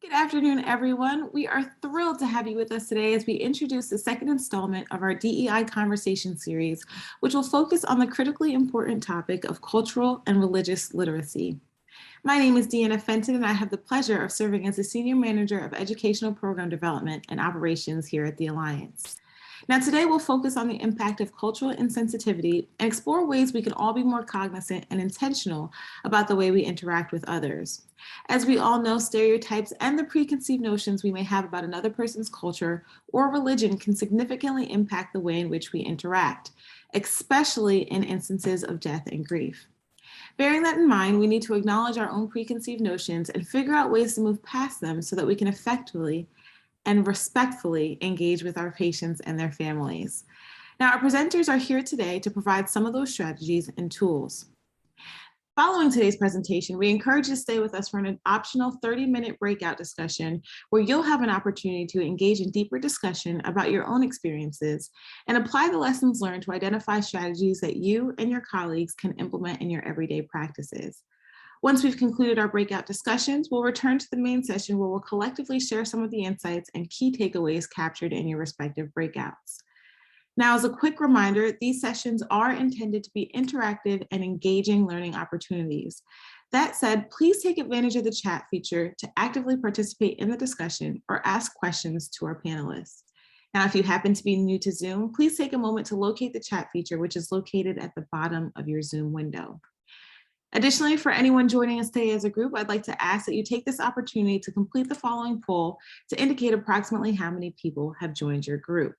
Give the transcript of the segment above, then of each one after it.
Good afternoon, everyone. We are thrilled to have you with us today as we introduce the second installment of our DEI conversation series, which will focus on the critically important topic of cultural and religious literacy. My name is Deanna Fenton, and I have the pleasure of serving as the Senior Manager of Educational Program Development and Operations here at the Alliance. Now, today we'll focus on the impact of cultural insensitivity and explore ways we can all be more cognizant and intentional about the way we interact with others. As we all know, stereotypes and the preconceived notions we may have about another person's culture or religion can significantly impact the way in which we interact, especially in instances of death and grief. Bearing that in mind, we need to acknowledge our own preconceived notions and figure out ways to move past them so that we can effectively and respectfully engage with our patients and their families. Now, our presenters are here today to provide some of those strategies and tools. Following today's presentation, we encourage you to stay with us for an optional 30-minute breakout discussion where you'll have an opportunity to engage in deeper discussion about your own experiences and apply the lessons learned to identify strategies that you and your colleagues can implement in your everyday practices. Once we've concluded our breakout discussions, we'll return to the main session where we'll collectively share some of the insights and key takeaways captured in your respective breakouts. Now, as a quick reminder, these sessions are intended to be interactive and engaging learning opportunities. That said, please take advantage of the chat feature to actively participate in the discussion or ask questions to our panelists. Now, if you happen to be new to Zoom, please take a moment to locate the chat feature, which is located at the bottom of your Zoom window. Additionally, for anyone joining us today as a group, I'd like to ask that you take this opportunity to complete the following poll to indicate approximately how many people have joined your group.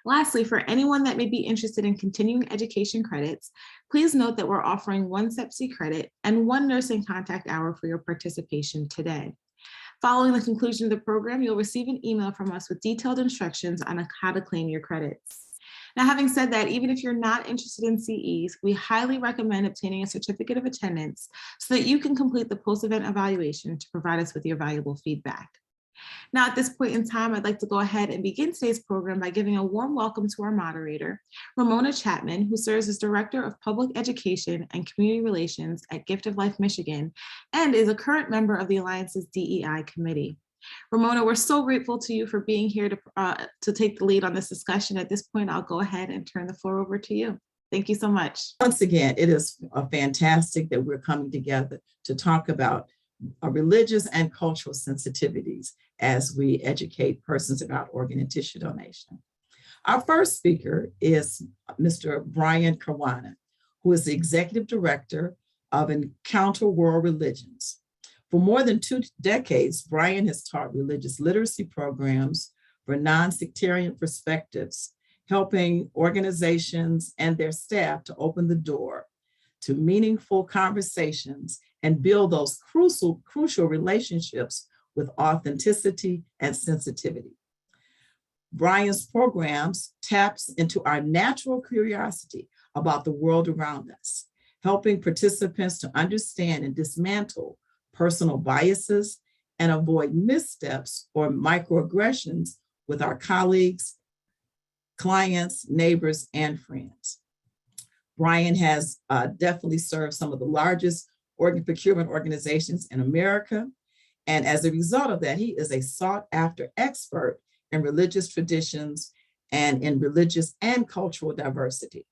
Lastly, for anyone that may be interested in continuing education credits, please note that we're offering 1 CEPC credit and 1 nursing contact hour for your participation today. Following the conclusion of the program, you'll receive an email from us with detailed instructions on how to claim your credits. Now, having said that, even if you're not interested in CEs, we highly recommend obtaining a certificate of attendance so that you can complete the post-event evaluation to provide us with your valuable feedback. Now, at this point in time, I'd like to go ahead and begin today's program by giving a warm welcome to our moderator, Ramona Chapman, who serves as Director of Public Education and Community Relations at Gift of Life, Michigan, and is a current member of the Alliance's DEI committee. Ramona, we're so grateful to you for being here to take the lead on this discussion. At this point, I'll go ahead and turn the floor over to you. Thank you so much. Once again, it is fantastic that we're coming together to talk about religious and cultural sensitivities as we educate persons about organ and tissue donation. Our first speaker is Mr. Brian Caruana, who is the Executive Director of Encounter World Religions. For more than 2 decades, Brian has taught religious literacy programs for non-sectarian perspectives, helping organizations and their staff to open the door to meaningful conversations and build those crucial relationships with authenticity and sensitivity. Brian's programs taps into our natural curiosity about the world around us, helping participants to understand and dismantle personal biases and avoid missteps or microaggressions with our colleagues, clients, neighbors, and friends. Brian has definitely served some of the largest organ procurement organizations in America. And as a result of that, he is a sought after expert in religious traditions and in religious and cultural diversity.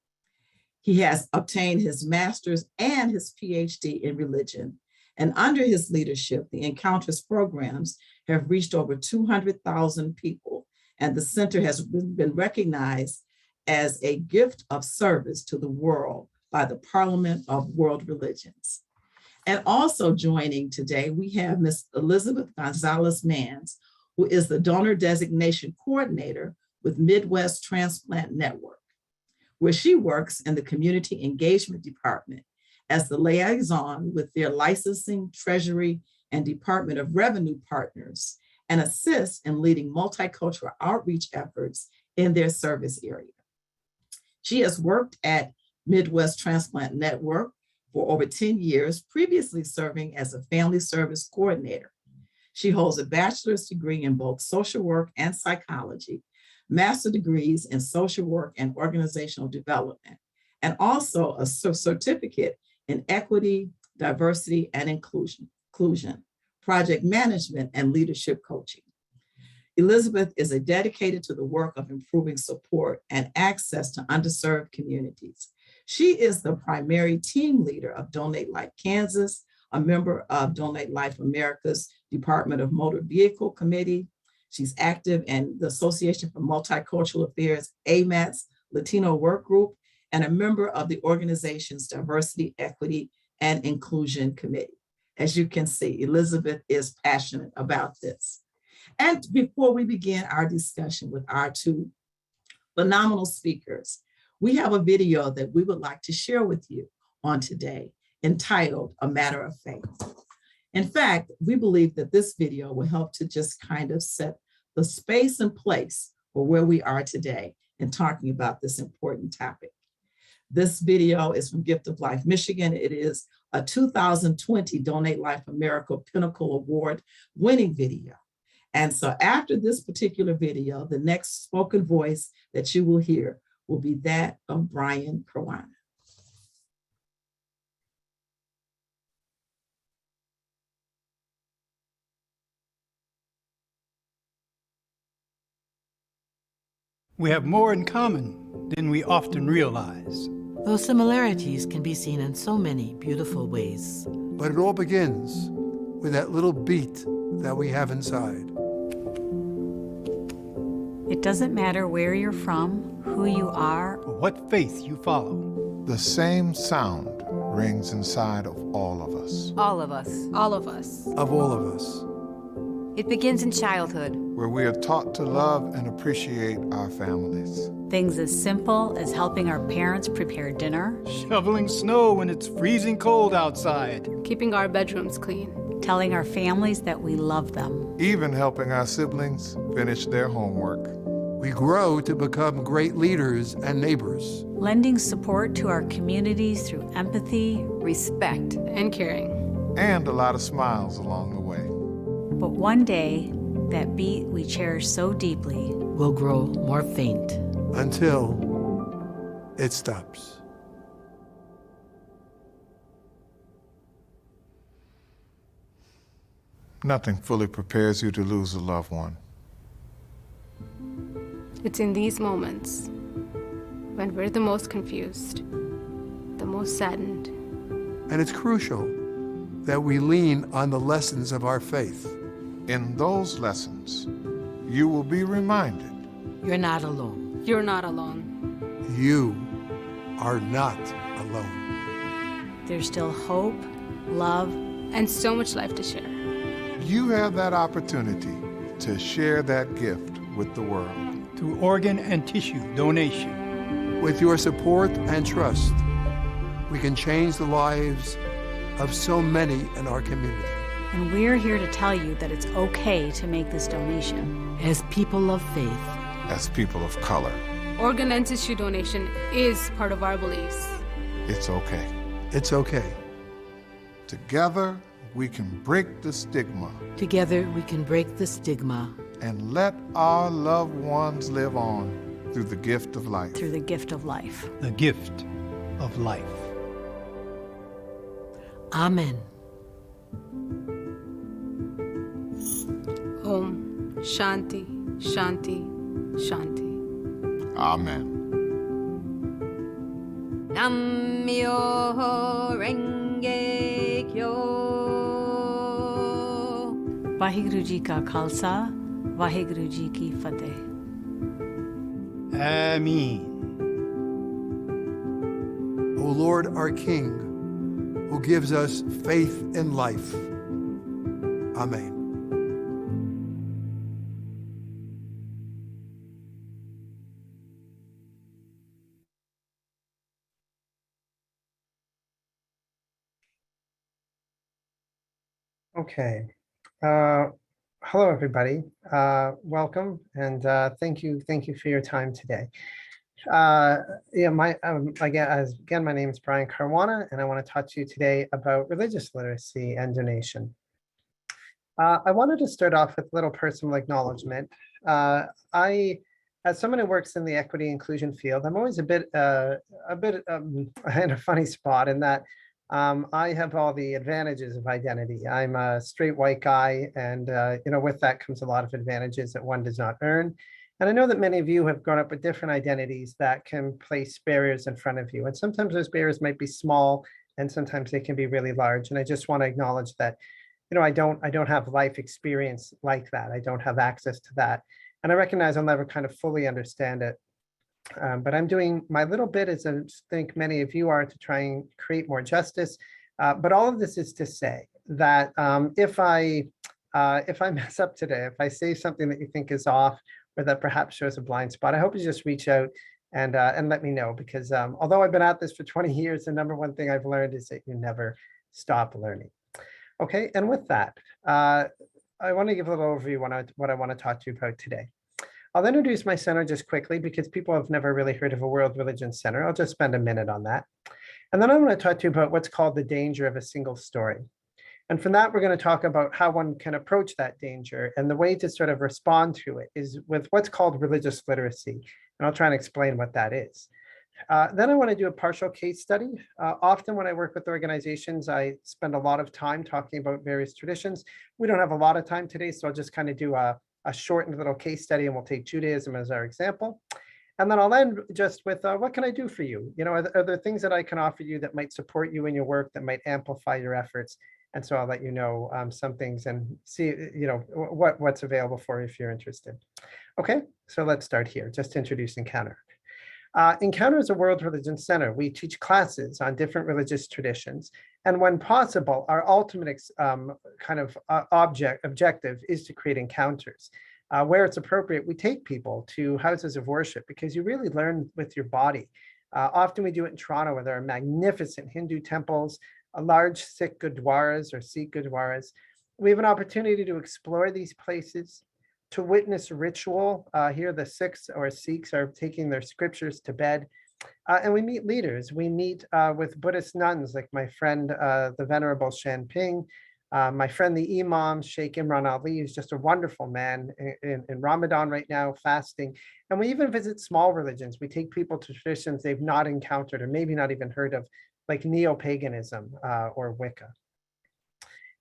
He has obtained his master's and his PhD in religion. And under his leadership, the Encounters programs have reached over 200,000 people. And the center has been recognized as a gift of service to the world by the Parliament of World Religions. And also joining today, we have Ms. Elizabeth Gonzalez-Mans, who is the Donor Designation Coordinator with Midwest Transplant Network, where she works in the Community Engagement Department as the liaison with their licensing, treasury, and Department of Revenue partners, and assists in leading multicultural outreach efforts in their service area. She has worked at Midwest Transplant Network for over 10 years, previously serving as a family service coordinator. She holds a bachelor's degree in both social work and psychology, master's degrees in social work and organizational development, and also a certificate in equity, diversity, and inclusion project management, and leadership coaching. Elizabeth is dedicated to the work of improving support and access to underserved communities. She is the primary team leader of Donate Life Kansas, a member of Donate Life America's Department of Motor Vehicle Committee. She's active in the Association for Multicultural Affairs, AMAT's Latino Work Group, and a member of the organization's Diversity, Equity, and Inclusion Committee. As you can see, Elizabeth is passionate about this. And before we begin our discussion with our two phenomenal speakers, we have a video that we would like to share with you on today entitled A Matter of Faith. In fact, we believe that this video will help to just kind of set the space and place for where we are today in talking about this important topic. This video is from Gift of Life, Michigan. It is a 2020 Donate Life America Pinnacle Award winning video. And so after this particular video, the next spoken voice that you will hear will be that of Brian Caruana. We have more in common than we often realize. Those similarities can be seen in so many beautiful ways. But it all begins with that little beat that we have inside. It doesn't matter where you're from, who you are, Or what faith you follow. The same sound rings inside of all of us. All of us. All of us. Of all of us. It begins in childhood. Where we are taught to love and appreciate our families. things as simple as helping our parents prepare dinner, Shoveling snow when it's freezing cold outside. Keeping our bedrooms clean. telling our families that we love them. Even helping our siblings finish their homework. We grow to become great leaders and neighbors. Lending support to our communities through empathy, Respect and caring. And a lot of smiles along the way. but one day, that beat we cherish so deeply will grow more faint. Until it stops. Nothing fully prepares you to lose a loved one. It's in these moments when we're the most confused, the most saddened. And it's crucial that we lean on the lessons of our faith. In those lessons, you will be reminded You're not alone. You're not alone. You are not alone. there's still hope, love, And so much life to share. you have that opportunity to share that gift with the world. Through organ and tissue donation. With your support and trust, we can change the lives of so many in our community. and we're here to tell you that it's okay to make this donation. As people of faith, As people of color, Organ and tissue donation is part of our beliefs. it's okay. It's okay. Together, we can break the stigma together we can break the stigma and let our loved ones live on through the gift of life. Through the gift of life. The gift of life. Amen. Om Shanti, Shanti, Shanti. Amen. Nam-myoho Renge Kyo. Vaheguru Ji Ka Khalsa, Vaheguru Ji Ki Fateh. Ameen. O Lord, our King, who gives us faith in life. Amen. Okay. Hello, everybody. Welcome, and thank you for your time today. Yeah, my name is Brian Caruana, and I want to talk to you today about religious literacy and donation. I wanted to start off with a little personal acknowledgement. As someone who works in the equity inclusion field, I'm always a bit in a funny spot in that I have all the advantages of identity. I'm a straight white guy, and with that comes a lot of advantages that one does not earn. And I know that many of you have grown up with different identities that can place barriers in front of you. And sometimes those barriers might be small, and sometimes they can be really large. And I just want to acknowledge that, I don't have life experience like that. I don't have access to that. And I recognize I'll never kind of fully understand it. But I'm doing my little bit, as I think many of you are, to try and create more justice. But all of this is to say that if I mess up today, if I say something that you think is off or that perhaps shows a blind spot, I hope you just reach out and let me know, because although I've been at this for 20 years, the number one thing I've learned is that you never stop learning. Okay, and with that, I want to give a little overview on what I want to talk to you about today. I'll introduce my center just quickly because people have never really heard of a World Religion Center. I'll just spend a minute on that. And then I want to talk to you about what's called the danger of a single story. And from that, we're going to talk about how one can approach that danger. And the way to sort of respond to it is with what's called religious literacy. And I'll try and explain what that is. Then I want to do a partial case study. Often when I work with organizations, I spend a lot of time talking about various traditions. We don't have a lot of time today, so I'll just kind of do a shortened little case study, and we'll take Judaism as our example. And then I'll end just with, what can I do for you? Are there things that I can offer you that might support you in your work, that might amplify your efforts? And so I'll let you know some things and see, what's available for you if you're interested. Okay, so let's start here, just to introduce Encounter. Encounter is a World Religion Center. We teach classes on different religious traditions. And when possible, our ultimate objective is to create encounters. Where it's appropriate, we take people to houses of worship because you really learn with your body. Often we do it in Toronto, where there are magnificent Hindu temples, large Sikh gurdwaras or Sikh gurdwaras. We have an opportunity to explore these places, to witness ritual. Here the Sikhs are taking their scriptures to bed. And we meet leaders. We meet with Buddhist nuns like my friend, the Venerable Shan Ping, my friend, the Imam, Sheikh Imran Ali, who's just a wonderful man in Ramadan right now, fasting. And we even visit small religions. We take people to traditions they've not encountered or maybe not even heard of, like neo-paganism or Wicca.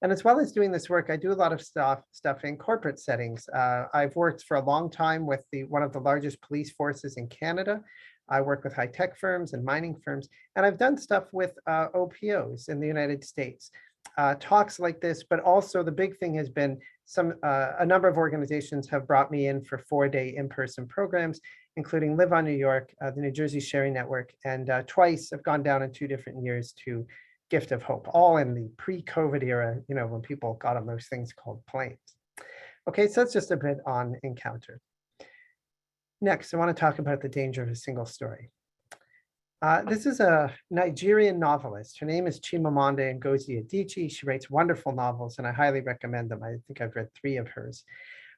And as well as doing this work, I do a lot of stuff in corporate settings. I've worked for a long time with one of the largest police forces in Canada. I work with high-tech firms and mining firms, and I've done stuff with OPOs in the United States. Talks like this, but also the big thing has been a number of organizations have brought me in for 4-day in-person programs, including Live on New York, the New Jersey Sharing Network, and twice I've gone down in 2 different years to Gift of Hope, all in the pre-COVID era, when people got on those things called planes. Okay, so that's just a bit on Encounter. Next, I want to talk about the danger of a single story. This is a Nigerian novelist. Her name is Chimamanda Ngozi Adichie. She writes wonderful novels, and I highly recommend them. I think I've read 3 of hers.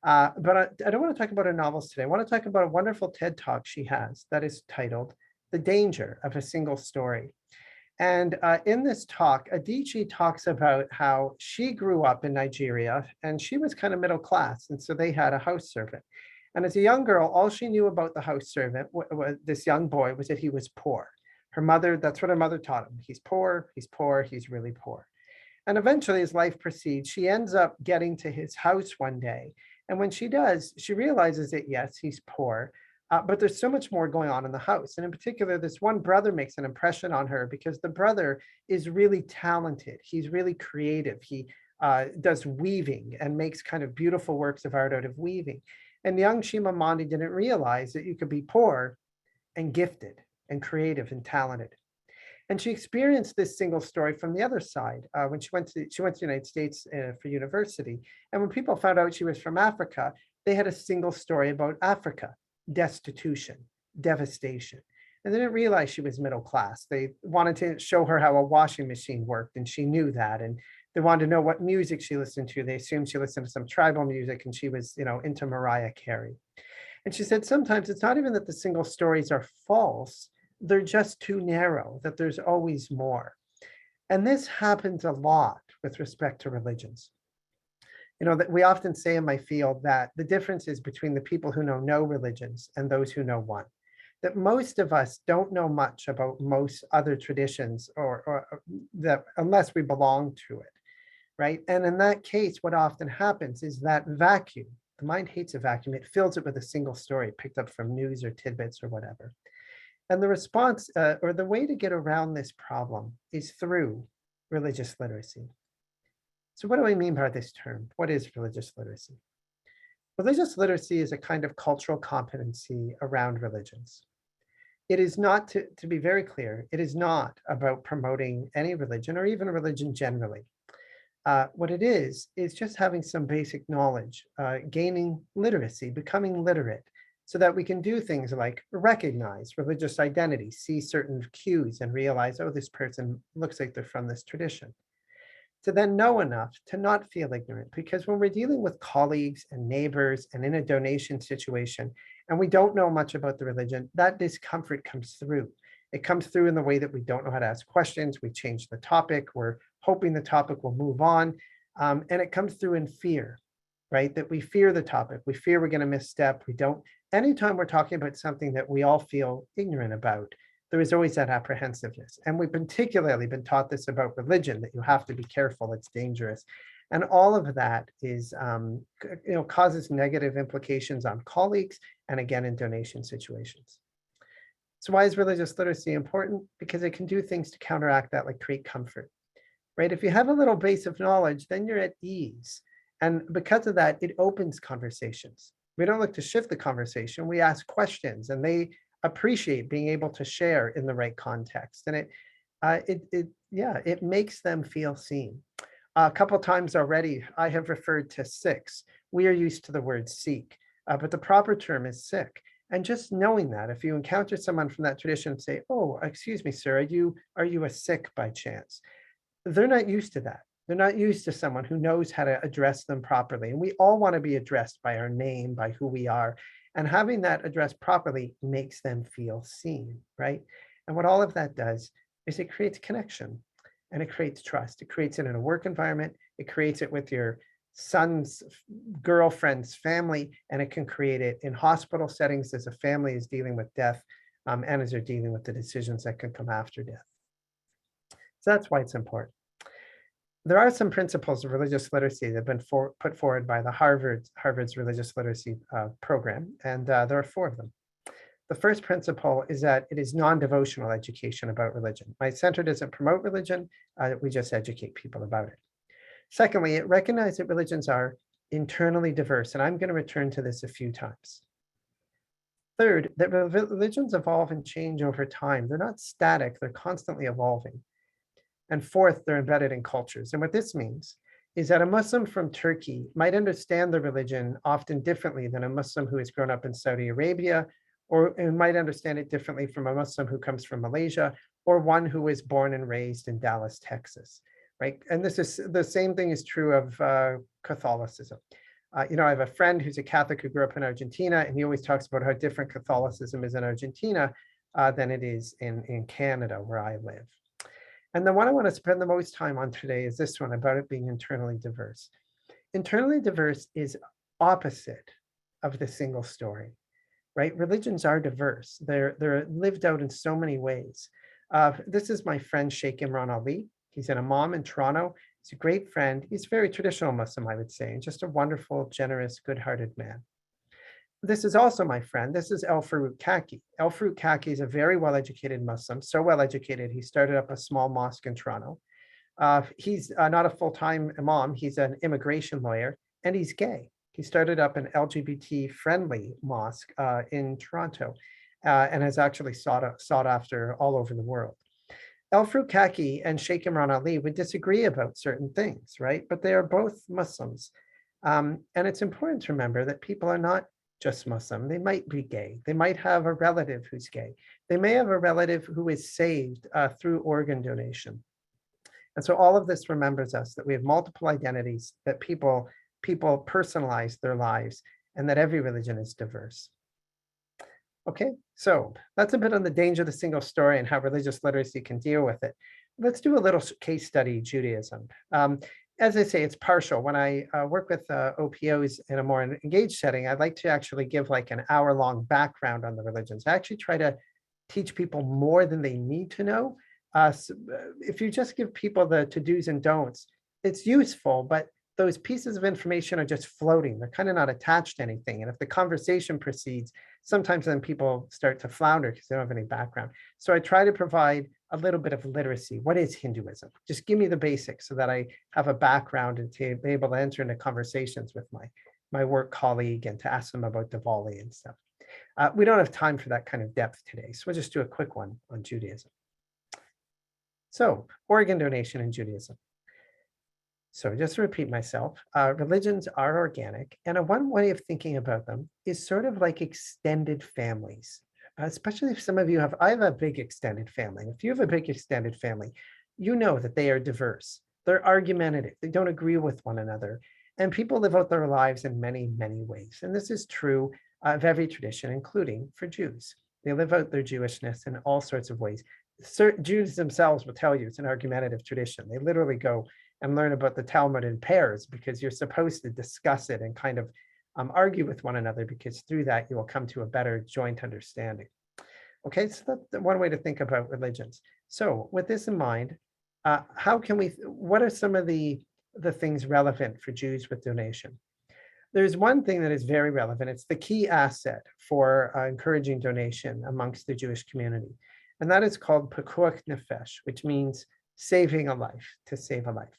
But I don't want to talk about her novels today. I want to talk about a wonderful TED Talk she has that is titled The Danger of a Single Story. And in this talk, Adichie talks about how she grew up in Nigeria, and she was kind of middle class, and so they had a house servant. And as a young girl, all she knew about the house servant, this young boy, was that he was poor. That's what her mother taught him. He's poor, he's really poor. And eventually, as life proceeds, she ends up getting to his house one day. And when she does, she realizes that, yes, he's poor, but there's so much more going on in the house. And in particular, this one brother makes an impression on her because the brother is really talented. He's really creative. He does weaving and makes kind of beautiful works of art out of weaving. And young Chimamanda didn't realize that you could be poor and gifted and creative and talented. And she experienced this single story from the other side when she went to the United States for university. And when people found out she was from Africa, they had a single story about Africa: destitution, devastation. And they didn't realize she was middle class. They wanted to show her how a washing machine worked, and she knew that. And they wanted to know what music she listened to. They assumed she listened to some tribal music, and she was, into Mariah Carey. And she said, sometimes it's not even that the single stories are false, they're just too narrow, that there's always more. And this happens a lot with respect to religions. That we often say in my field that the difference is between the people who know no religions and those who know one. that most of us don't know much about most other traditions or that unless we belong to it, right? And in that case, what often happens is that vacuum, the mind hates a vacuum, it fills it with a single story picked up from news or tidbits or whatever. And the response or the way to get around this problem is through religious literacy. So what do I mean by this term? What is religious literacy? Religious literacy is a kind of cultural competency around religions. It is not, to be very clear, it is not about promoting any religion or even religion generally. What it is just having some basic knowledge, gaining literacy, becoming literate, so that we can do things like recognize religious identity, see certain cues and realize, oh, this person looks like they're from this tradition. To then know enough to not feel ignorant, because when we're dealing with colleagues and neighbors and in a donation situation, and we don't know much about the religion, that discomfort comes through. It comes through in the way that we don't know how to ask questions, we change the topic, we're hoping the topic will move on, and it comes through in fear, right? That we fear the topic, we fear we're gonna misstep, we don't. Anytime we're talking about something that we all feel ignorant about, there is always that apprehensiveness. And we've particularly been taught this about religion, that you have to be careful, it's dangerous. And all of that is, causes negative implications on colleagues and again, in donation situations. So why is religious literacy important? Because it can do things to counteract that, like create comfort, right? If you have a little base of knowledge, then you're at ease. And because of that, it opens conversations. We don't look to shift the conversation, we ask questions and they appreciate being able to share in the right context. And it makes them feel seen. A couple times already, I have referred to six. We are used to the word seek, but the proper term is sick. And just knowing that, if you encounter someone from that tradition, say, oh, excuse me, sir, are you a Sikh by chance? They're not used to that. They're not used to someone who knows how to address them properly. And we all want to be addressed by our name, by who we are. And having that addressed properly makes them feel seen, right? And what all of that does is it creates connection and it creates trust. It creates it in a work environment. It creates it with your son's girlfriend's family, and it can create it in hospital settings as a family is dealing with death and as they're dealing with the decisions that can come after death. So that's why it's important. There are some principles of religious literacy that have been put forward by the Harvard's religious literacy program, and there are 4 of them. The first principle is that it is non-devotional education about religion. My center doesn't promote religion, we just educate people about it. Secondly, it recognizes that religions are internally diverse, and I'm going to return to this a few times. Third, that religions evolve and change over time. They're not static, they're constantly evolving. And fourth, they're embedded in cultures. And what this means is that a Muslim from Turkey might understand the religion often differently than a Muslim who has grown up in Saudi Arabia, or might understand it differently from a Muslim who comes from Malaysia, or one who was born and raised in Dallas, Texas, right? And this is the same thing is true of Catholicism. I have a friend who's a Catholic who grew up in Argentina, and he always talks about how different Catholicism is in Argentina than it is in Canada, where I live. And the one I want to spend the most time on today is this one about it being internally diverse. Internally diverse is opposite of the single story, right? Religions are diverse. They're lived out in so many ways. This is my friend Sheikh Imran Ali. He's an imam in Toronto. He's a great friend. He's very traditional Muslim, I would say, and just a wonderful, generous, good-hearted man. This is also my friend. This is El Farouk Kaki. El Farouk Kaki is a very well-educated Muslim, so well-educated, he started up a small mosque in Toronto. He's not a full-time imam, he's an immigration lawyer, and he's gay. He started up an LGBT-friendly mosque in Toronto and has actually sought after all over the world. El Farouk Kaki and Sheikh Imran Ali would disagree about certain things, right? But they are both Muslims. And it's important to remember that people are not just Muslim. They might be gay. They might have a relative who's gay. They may have a relative who is saved through organ donation. And so all of this remembers us that we have multiple identities, that people personalize their lives, and that every religion is diverse. Okay, so that's a bit on the danger of the single story and how religious literacy can deal with it. Let's do a little case study, Judaism. as I say, it's partial. When I work with OPOs in a more engaged setting, I'd like to actually give like an hour-long background on the religions. I actually try to teach people more than they need to know. If you just give people the to-dos and don'ts, it's useful, but those pieces of information are just floating. They're kind of not attached to anything. And if the conversation proceeds, sometimes then people start to flounder because they don't have any background. So I try to provide a little bit of literacy. What is Hinduism? Just give me the basics so that I have a background and to be able to enter into conversations with my work colleague and to ask them about Diwali and stuff. We don't have time for that kind of depth today, so we'll just do a quick one on Judaism. So, organ donation in Judaism. So just to repeat myself, religions are organic, and one way of thinking about them is sort of like extended families, especially if some of you I have a big extended family. If you have a big extended family, you know that they are diverse. They're argumentative. They don't agree with one another. And people live out their lives in many, many ways. And this is true of every tradition, including for Jews. They live out their Jewishness in all sorts of ways. Jews themselves will tell you it's an argumentative tradition. They literally go and learn about the Talmud in pairs because you're supposed to discuss it and kind of argue with one another, because through that you will come to a better joint understanding. Okay, so that's one way to think about religions. So with this in mind, what are some of the things relevant for Jews with donation? There's one thing that is very relevant. It's the key asset for encouraging donation amongst the Jewish community. And that is called pikuach nefesh, which means saving a life, to save a life.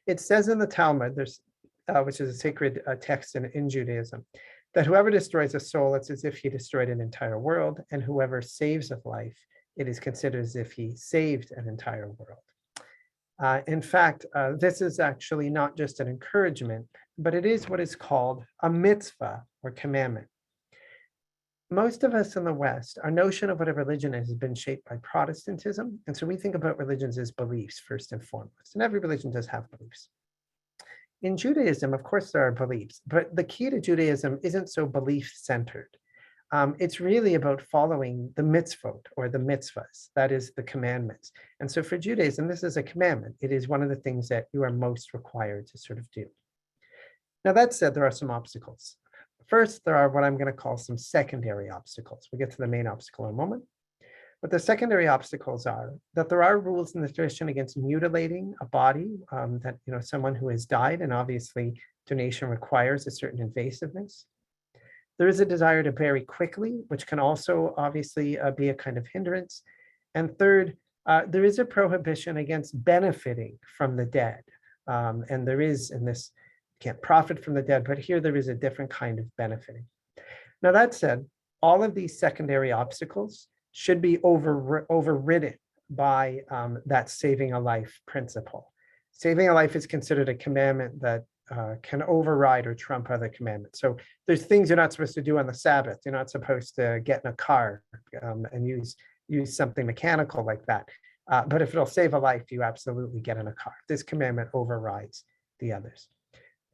It says in the Talmud, which is a sacred text in Judaism, that whoever destroys a soul, it's as if he destroyed an entire world, and whoever saves a life, it is considered as if he saved an entire world. In fact, this is actually not just an encouragement, but it is what is called a mitzvah or commandment. Most of us in the West, our notion of what a religion is has been shaped by Protestantism. And so we think about religions as beliefs first and foremost. And every religion does have beliefs. In Judaism, of course, there are beliefs, but the key to Judaism isn't so belief-centered. It's really about following the mitzvot or the mitzvahs, that is the commandments. And so for Judaism, this is a commandment. It is one of the things that you are most required to sort of do. Now, that said, there are some obstacles. First, there are what I'm going to call some secondary obstacles. We'll get to the main obstacle in a moment. But the secondary obstacles are that there are rules in the tradition against mutilating a body, that someone who has died, and obviously donation requires a certain invasiveness. There is a desire to bury quickly, which can also obviously be a kind of hindrance. And third, there is a prohibition against benefiting from the dead. And there is in this, can't profit from the dead, but here there is a different kind of benefiting. Now, that said, all of these secondary obstacles should be overridden by that saving a life principle. Saving a life is considered a commandment that can override or trump other commandments. So there's things you're not supposed to do on the Sabbath. You're not supposed to get in a car and use something mechanical like that. But if it'll save a life, you absolutely get in a car. This commandment overrides the others.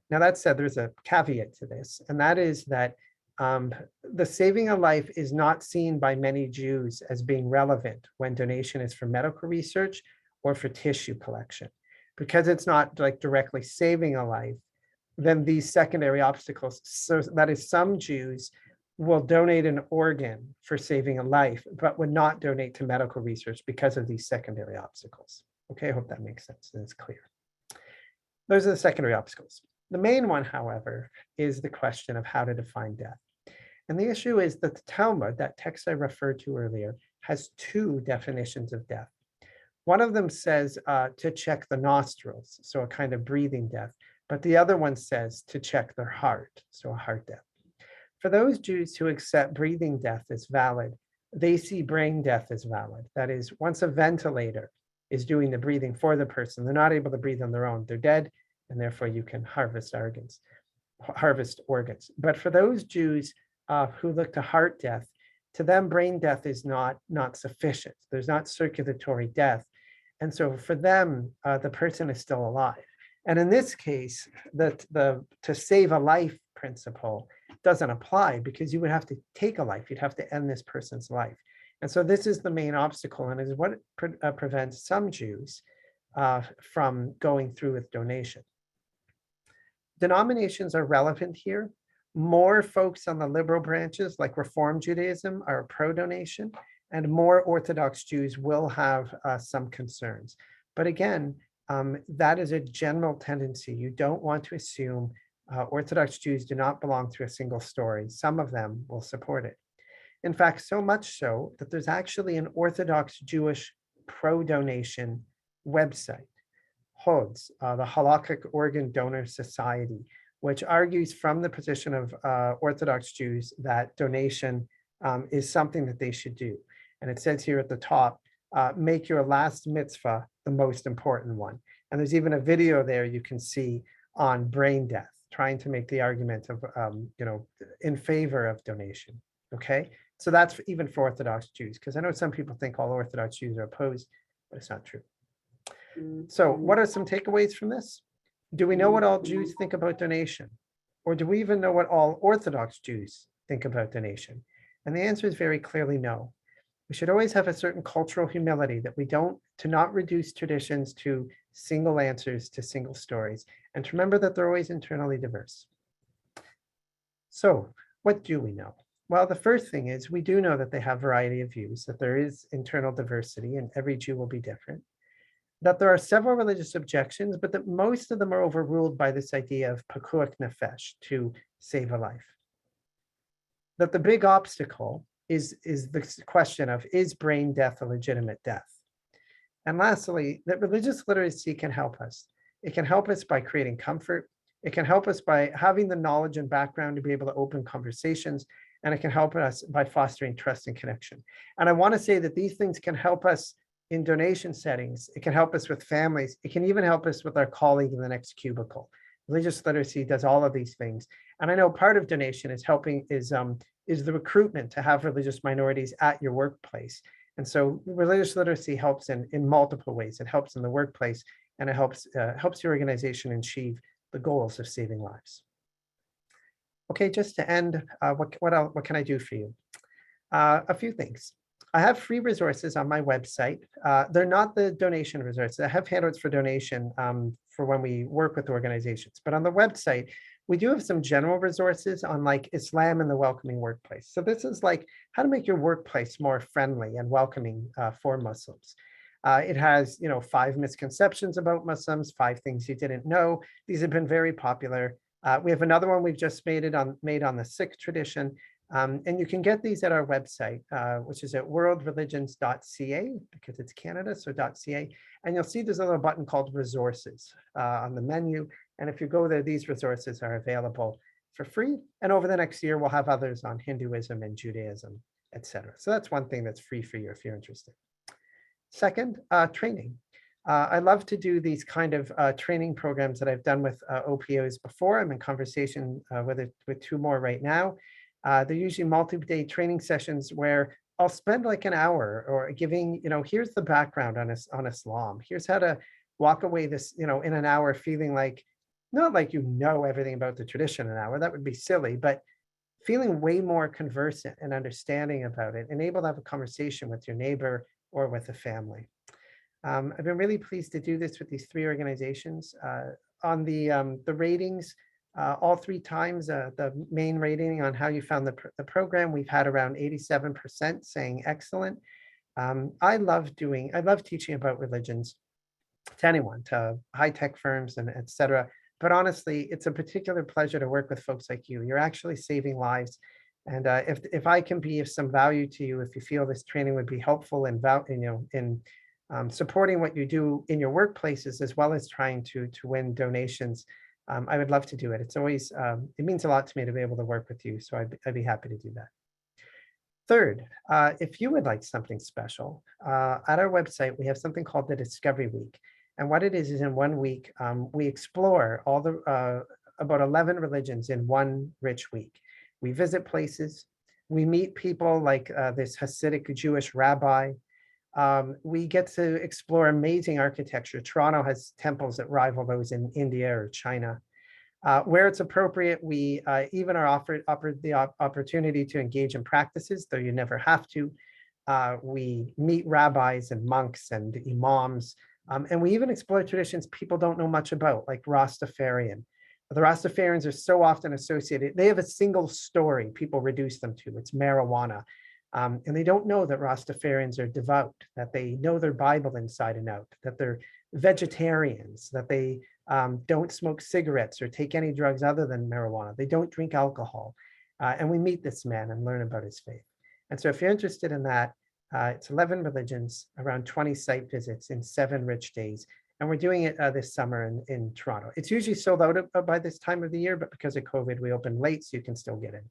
Now, that said, there's a caveat to this, and that is that the saving a life is not seen by many Jews as being relevant when donation is for medical research or for tissue collection. Because it's not like directly saving a life, then these secondary obstacles, so that is, some Jews will donate an organ for saving a life, but would not donate to medical research because of these secondary obstacles. Okay, I hope that makes sense and it's clear. Those are the secondary obstacles. The main one, however, is the question of how to define death. And the issue is that the Talmud, that text I referred to earlier, has two definitions of death. One of them says to check the nostrils, so a kind of breathing death, but the other one says to check their heart, so a heart death. For those Jews who accept breathing death as valid, they see brain death as valid. That is, once a ventilator is doing the breathing for the person, they're not able to breathe on their own, they're dead, and therefore you can harvest organs. But for those Jews who look to heart death, to them brain death is not sufficient. There's not circulatory death. And so for them, the person is still alive. And in this case, the to save a life principle doesn't apply, because you would have to take a life. You'd have to end this person's life. And so this is the main obstacle, and is what prevents some Jews from going through with donation. Denominations are relevant here. More folks on the liberal branches, like Reform Judaism, are pro-donation, and more Orthodox Jews will have some concerns. But again, that is a general tendency. You don't want to assume Orthodox Jews do not belong to a single story. Some of them will support it. In fact, so much so that there's actually an Orthodox Jewish pro-donation website, HODS, the Halakhic Organ Donor Society, which argues from the position of Orthodox Jews that donation is something that they should do. And it says here at the top, make your last mitzvah the most important one. And there's even a video there you can see on brain death, trying to make the argument of, in favor of donation, okay? So that's even for Orthodox Jews, because I know some people think all Orthodox Jews are opposed, but it's not true. So what are some takeaways from this? Do we know what all Jews think about donation? Or do we even know what all Orthodox Jews think about donation? And the answer is very clearly no. We should always have a certain cultural humility that we don't, to not reduce traditions to single answers, to single stories, and to remember that they're always internally diverse. So what do we know? Well, the first thing is we do know that they have variety of views, that there is internal diversity and every Jew will be different, that there are several religious objections, but that most of them are overruled by this idea of pikuach nefesh, to save a life. That the big obstacle is the question of, is brain death a legitimate death? And lastly, that religious literacy can help us. It can help us by creating comfort. It can help us by having the knowledge and background to be able to open conversations, and it can help us by fostering trust and connection. And I want to say that these things can help us in donation settings. It can help us with families. It can even help us with our colleague in the next cubicle. Religious literacy does all of these things. And I know part of donation is helping, is the recruitment to have religious minorities at your workplace. And so religious literacy helps in multiple ways. It helps in the workplace, and it helps your organization achieve the goals of saving lives. Okay, just to end, what can I do for you? A few things. I have free resources on my website. They're not the donation resources. I have handouts for donation for when we work with organizations. But on the website, we do have some general resources on like Islam and the welcoming workplace. So this is like how to make your workplace more friendly and welcoming for Muslims. It has, 5 misconceptions about Muslims, 5 things you didn't know. These have been very popular. We have another one we've just made on the Sikh tradition. And you can get these at our website, which is at worldreligions.ca, because it's Canada, so .ca. And you'll see there's a little button called resources on the menu. And if you go there, these resources are available for free. And over the next year, we'll have others on Hinduism and Judaism, etc. So that's one thing that's free for you if you're interested. Second, training. I love to do these kind of training programs that I've done with OPOs before. I'm in conversation with 2 more right now. They're usually multi-day training sessions where I'll spend like an hour or giving, here's the background on Islam. Here's how to walk away this, in an hour feeling like, not like everything about the tradition in an hour, that would be silly, but feeling way more conversant and understanding about it and able to have a conversation with your neighbor or with a family. I've been really pleased to do this with these 3 organizations. On the ratings, all 3 times, the main rating on how you found the program, we've had around 87% saying excellent. I love teaching about religions to anyone, to high-tech firms and et cetera. But honestly, it's a particular pleasure to work with folks like you. You're actually saving lives. And if I can be of some value to you, if you feel this training would be helpful in supporting what you do in your workplaces, as well as trying to win donations, I would love to do it. It's always, it means a lot to me to be able to work with you. So I'd be happy to do that. Third, if you would like something special, at our website, we have something called the Discovery Week. And what it is in 1 week, we explore all about 11 religions in 1 rich week. We visit places, we meet people like this Hasidic Jewish rabbi. We get to explore amazing architecture. Toronto has temples that rival those in India or China. Where it's appropriate, we even are offered the opportunity to engage in practices, though you never have to. We meet rabbis and monks and imams. And we even explore traditions people don't know much about, like Rastafarian. The Rastafarians are so often associated, they have a single story people reduce them to, it's marijuana. And they don't know that Rastafarians are devout, that they know their Bible inside and out, that they're vegetarians, that they don't smoke cigarettes or take any drugs other than marijuana. They don't drink alcohol. And we meet this man and learn about his faith. And so if you're interested in that, it's 11 religions, around 20 site visits in 7 rich days. And we're doing it this summer in Toronto. It's usually sold out by this time of the year, but because of COVID, we open late, so you can still get in.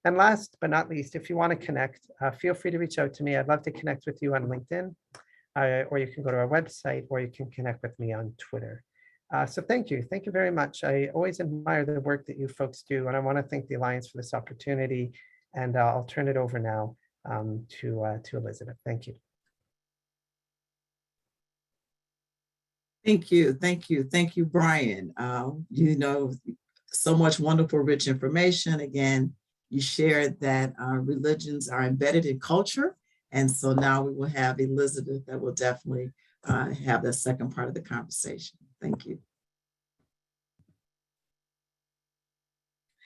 And last but not least, if you want to connect, feel free to reach out to me. I'd love to connect with you on LinkedIn, or you can go to our website, or you can connect with me on Twitter. So thank you. Thank you very much. I always admire the work that you folks do, and I want to thank the Alliance for this opportunity. And I'll turn it over now to Elizabeth. Thank you. Thank you. Thank you. Thank you, Brian. You know, so much wonderful, rich information. Again, you shared that religions are embedded in culture. And so now we will have Elizabeth that will definitely have the second part of the conversation. Thank you.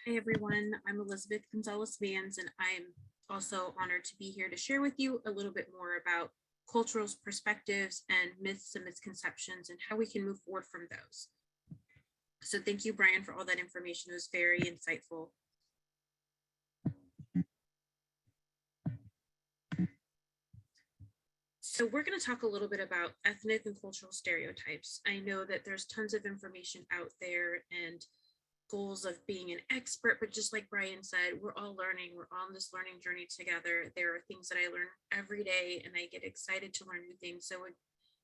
Hi, everyone. I'm Elizabeth Gonzalez-Vans, and I'm also honored to be here to share with you a little bit more about cultural perspectives and myths and misconceptions and how we can move forward from those. So thank you, Brian, for all that information. It was very insightful. So we're going to talk a little bit about ethnic and cultural stereotypes. I know that there's tons of information out there and goals of being an expert, but just like Brian said, we're all learning. We're on this learning journey together. There are things that I learn every day, and I get excited to learn new things. So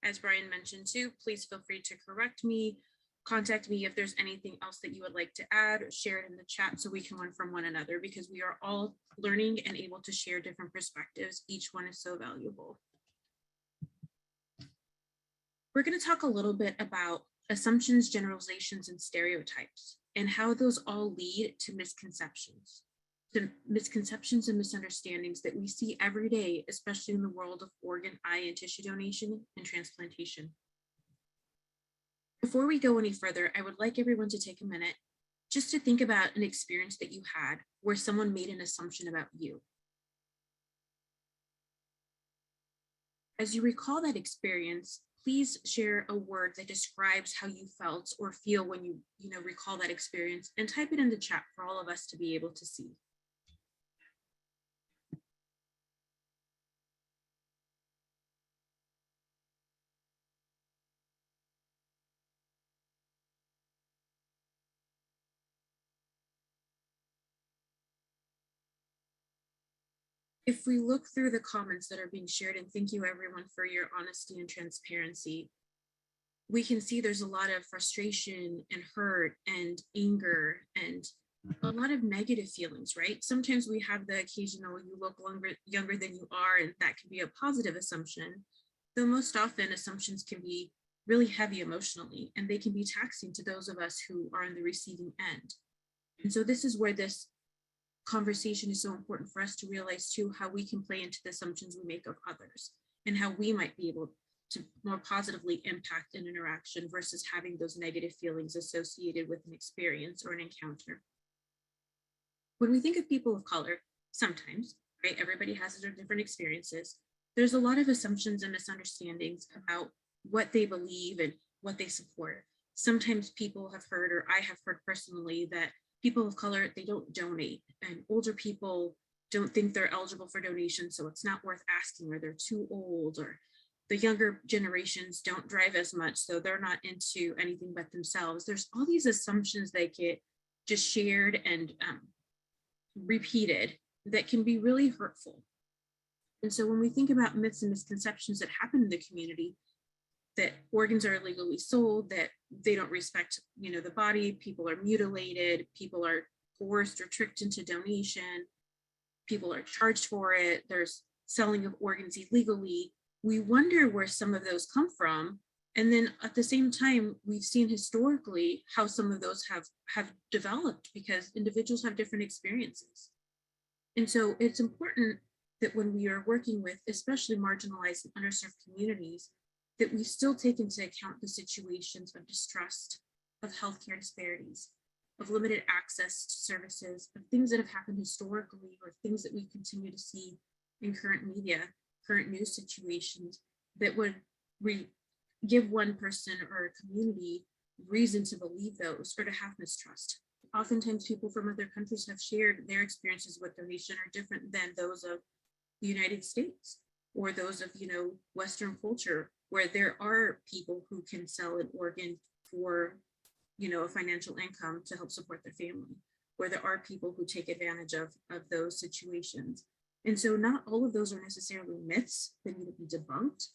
as Brian mentioned too, please feel free to correct me, contact me if there's anything else that you would like to add, or share it in the chat so we can learn from one another, because we are all learning and able to share different perspectives. Each one is so valuable. We're going to talk a little bit about assumptions, generalizations, and stereotypes, and how those all lead to misconceptions. The misconceptions and misunderstandings that we see every day, especially in the world of organ, eye, and tissue donation and transplantation. Before we go any further, I would like everyone to take a minute just to think about an experience that you had where someone made an assumption about you. As you recall that experience, please share a word that describes how you felt or feel when you recall that experience, and type it in the chat for all of us to be able to see. If we look through the comments that are being shared, and thank you everyone for your honesty and transparency, we can see there's a lot of frustration and hurt and anger and a lot of negative feelings, right? Sometimes we have the occasional, you look younger than you are, and that can be a positive assumption, though most often assumptions can be really heavy emotionally, and they can be taxing to those of us who are on the receiving end. And so this is where this conversation is so important for us to realize too, how we can play into the assumptions we make of others and how we might be able to more positively impact an interaction versus having those negative feelings associated with an experience or an encounter. When we think of people of color, sometimes, right, everybody has their different experiences. There's a lot of assumptions and misunderstandings about what they believe and what they support. Sometimes people have heard, or I have heard personally, that people of color, they don't donate, and older people don't think they're eligible for donation, so it's not worth asking, or they're too old, or the younger generations don't drive as much, so they're not into anything but themselves. There's all these assumptions that get just shared and repeated that can be really hurtful. And so when we think about myths and misconceptions that happen in the community, that organs are illegally sold, that they don't respect, the body, people are mutilated, people are coerced or tricked into donation, people are charged for it, there's selling of organs illegally, we wonder where some of those come from. And then at the same time, we've seen historically how some of those have developed because individuals have different experiences. And so it's important that when we are working with especially marginalized and underserved communities, that we still take into account the situations of distrust, of healthcare disparities, of limited access to services, of things that have happened historically, or things that we continue to see in current media, current news situations that would give one person or a community reason to believe those or to have mistrust. Oftentimes people from other countries have shared their experiences with their nation are different than those of the United States or those of, Western culture, where there are people who can sell an organ for, a financial income to help support their family, where there are people who take advantage of those situations. And so not all of those are necessarily myths that need to be debunked.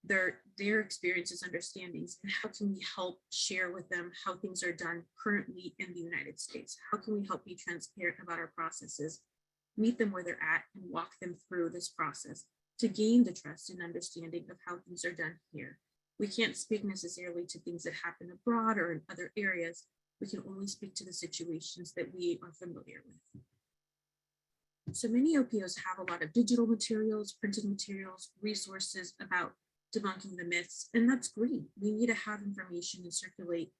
Their experiences, understandings, and how can we help share with them how things are done currently in the United States? How can we help be transparent about our processes, meet them where they're at, and walk them through this process to gain the trust and understanding of how things are done here? We can't speak necessarily to things that happen abroad or in other areas. We can only speak to the situations that we are familiar with. So many OPOs have a lot of digital materials, printed materials, resources about debunking the myths, and that's great. We need to have information and circulate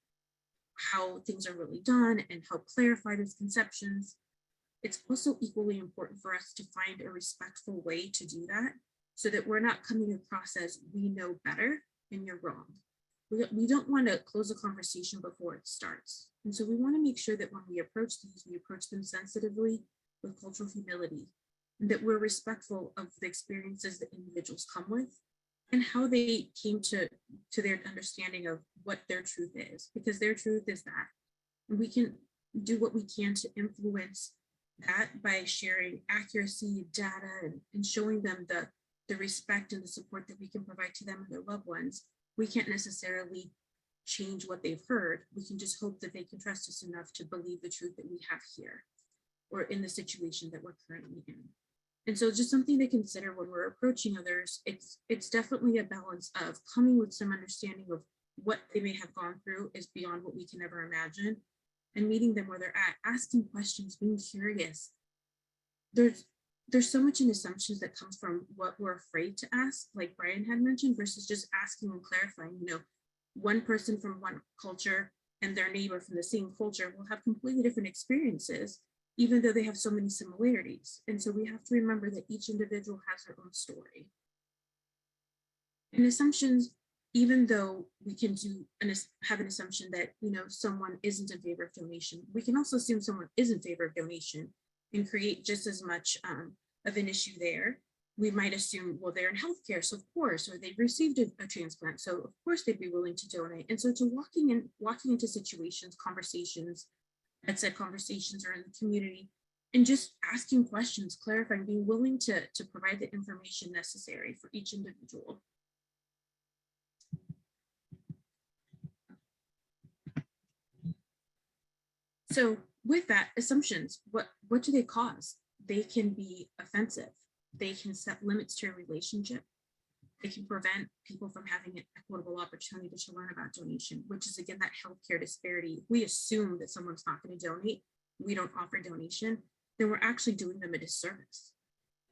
how things are really done and help clarify those conceptions. It's also equally important for us to find a respectful way to do that so that we're not coming across as we know better and you're wrong. We don't want to close a conversation before it starts. And so we want to make sure that when we approach these, we approach them sensitively with cultural humility, and that we're respectful of the experiences that individuals come with and how they came to their understanding of what their truth is, because their truth is that. And we can do what we can to influence that by sharing accuracy, data, and showing them the respect and the support that we can provide to them and their loved ones. We can't necessarily change what they've heard. We can just hope that they can trust us enough to believe the truth that we have here or in the situation that we're currently in. And so just something to consider when we're approaching others. It's definitely a balance of coming with some understanding of what they may have gone through is beyond what we can ever imagine, and meeting them where they're at, asking questions, being curious. There's so much in assumptions that comes from what we're afraid to ask, like Brian had mentioned, versus just asking and clarifying. One person from one culture and their neighbor from the same culture will have completely different experiences, even though they have so many similarities. And so we have to remember that each individual has their own story. And assumptions, even though we can have an assumption that someone isn't in favor of donation, we can also assume someone is in favor of donation and create just as much of an issue there. We might assume, well, they're in healthcare, so of course, or they've received a transplant, so of course they'd be willing to donate. And so to walking into situations, conversations, that said conversations are in the community, and just asking questions, clarifying, being willing to provide the information necessary for each individual. So with that, assumptions, what do they cause? They can be offensive. They can set limits to a relationship. They can prevent people from having an equitable opportunity to learn about donation, which is, again, that healthcare disparity. We assume that someone's not going to donate. We don't offer donation, then we're actually doing them a disservice.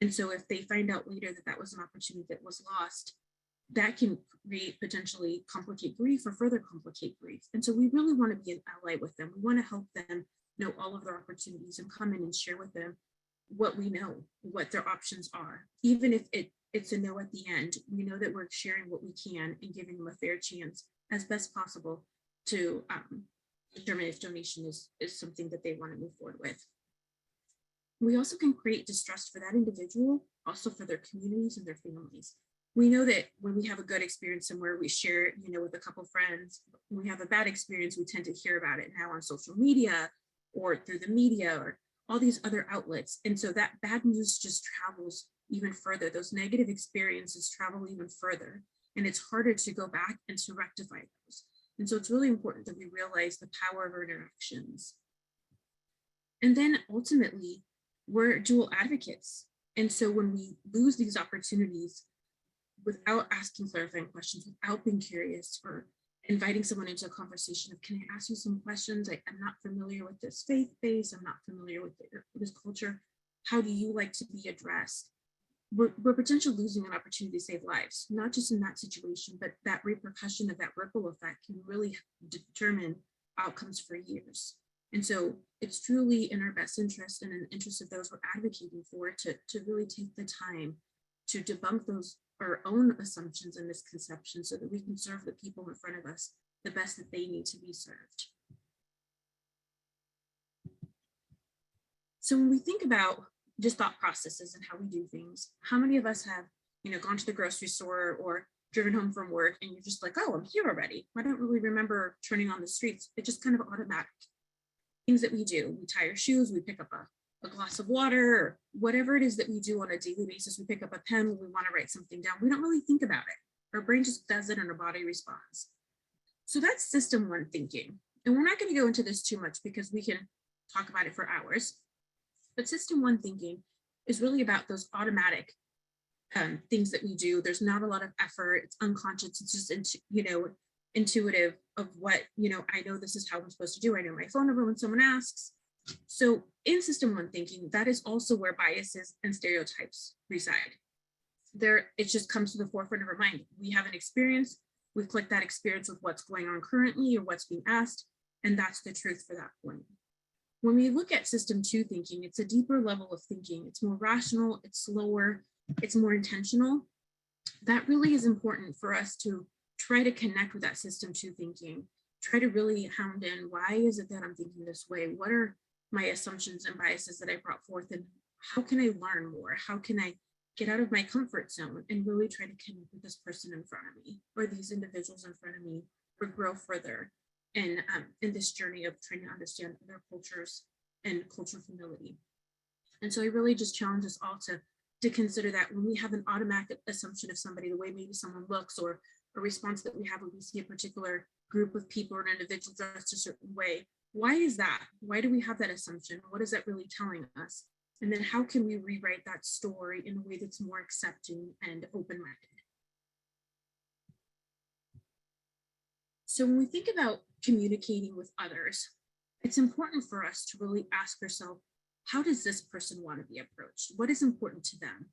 And so if they find out later that that was an opportunity that was lost, that can potentially complicate grief or further complicate grief. And so we really want to be an ally with them. We want to help them know all of their opportunities and come in and share with them what we know, what their options are. Even if it's a no at the end, we know that we're sharing what we can and giving them a fair chance as best possible to determine if donation is something that they want to move forward with. We also can create distrust for that individual, also for their communities and their families. We know that when we have a good experience somewhere, we share it, with a couple friends. When we have a bad experience, we tend to hear about it now on social media or through the media or all these other outlets. And so that bad news just travels even further. Those negative experiences travel even further, and it's harder to go back and to rectify those. And so it's really important that we realize the power of our interactions. And then ultimately, we're dual advocates. And so when we lose these opportunities without asking clarifying questions, without being curious or inviting someone into a conversation of, can I ask you some questions? I'm not familiar with this faith base. I'm not familiar with this culture. How do you like to be addressed? we're potentially losing an opportunity to save lives, not just in that situation, but that repercussion of that ripple effect can really determine outcomes for years. And so it's truly in our best interest and in the interest of those we're advocating for to really take the time to debunk those our own assumptions and misconceptions so that we can serve the people in front of us the best that they need to be served. So when we think about just thought processes and how we do things, how many of us have, gone to the grocery store or driven home from work and you're just like, oh, I'm here already. I don't really remember turning on the streets. It's just kind of automatic. Things that we do, we tie our shoes, we pick up a glass of water, or whatever it is that we do on a daily basis. We pick up a pen when we want to write something down. We don't really think about it. Our brain just does it and our body responds. So that's system one thinking. And we're not going to go into this too much because we can talk about it for hours. But system one thinking is really about those automatic things that we do. There's not a lot of effort. It's unconscious. It's just, intuitive of what, I know this is how I'm supposed to do. I know my phone number when someone asks. So in system one thinking, that is also where biases and stereotypes reside. It just comes to the forefront of our mind. We have an experience. We click that experience with what's going on currently or what's being asked. And that's the truth for that point. When we look at system two thinking, it's a deeper level of thinking. It's more rational, it's slower, it's more intentional. That really is important for us to try to connect with that system two thinking, try to really hound in, why is it that I'm thinking this way? What are my assumptions and biases that I brought forth? And how can I learn more? How can I get out of my comfort zone and really try to connect with this person in front of me or these individuals in front of me or grow further in this journey of trying to understand their cultures and cultural humility. And so I really just challenge us all to consider that when we have an automatic assumption of somebody, the way maybe someone looks or a response that we have when we see a particular group of people or an individual dressed a certain way, why is that? Why do we have that assumption? What is that really telling us? And then how can we rewrite that story in a way that's more accepting and open-minded? So when we think about communicating with others, it's important for us to really ask ourselves, how does this person want to be approached? What is important to them?